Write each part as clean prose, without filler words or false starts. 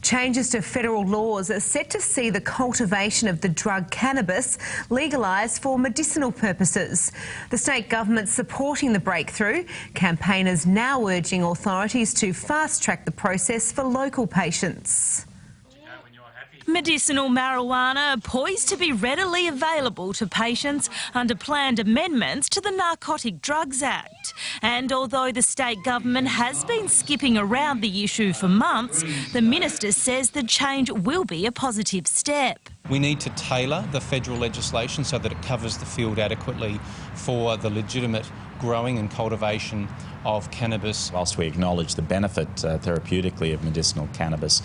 Changes to federal laws are set to see the cultivation of the drug cannabis legalised for medicinal purposes. The state government supporting the breakthrough, campaigners now urging authorities to fast-track the process for local patients. Medicinal marijuana poised to be readily available to patients under planned amendments to the Narcotic Drugs Act. And although the state government has been skipping around the issue for months, the minister says the change will be a positive step. We need to tailor the federal legislation so that it covers the field adequately for the legitimate growing and cultivation of cannabis. Whilst we acknowledge the benefit therapeutically of medicinal cannabis,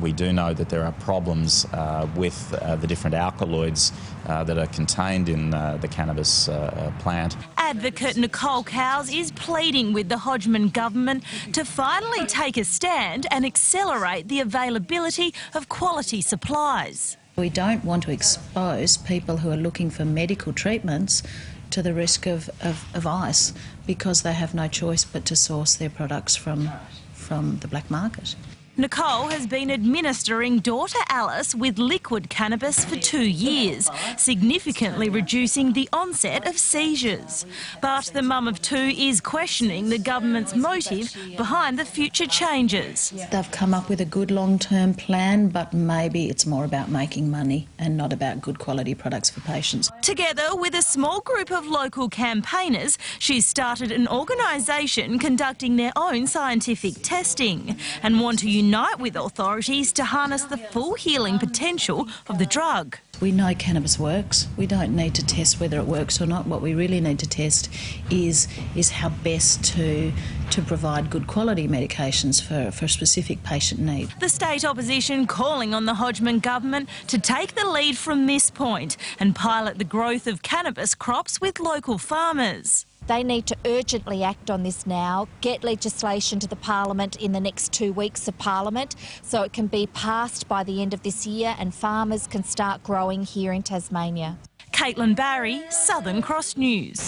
we do know that there are problems with the different alkaloids that are contained in the cannabis plant. Advocate Nicole Cowles is pleading with the Hodgman government to finally take a stand and accelerate the availability of quality supplies. We don't want to expose people who are looking for medical treatments to the risk of ice because they have no choice but to source their products from the black market. Nicole has been administering daughter Alice with liquid cannabis for 2 years, significantly reducing the onset of seizures. But the mum of two is questioning the government's motive behind the future changes. They've come up with a good long-term plan, but maybe it's more about making money and not about good quality products for patients. Together with a small group of local campaigners, she's started an organisation conducting their own scientific testing and want to unite with authorities to harness the full healing potential of the drug. We know cannabis works. We don't need to test whether it works or not. What we really need to test is how best to provide good quality medications for a specific patient need. The state opposition calling on the Hodgman government to take the lead from this point and pilot the growth of cannabis crops with local farmers. They need to urgently act on this now, get legislation to the Parliament in the next 2 weeks of Parliament so it can be passed by the end of this year and farmers can start growing here in Tasmania. Katelyn, Southern Cross News.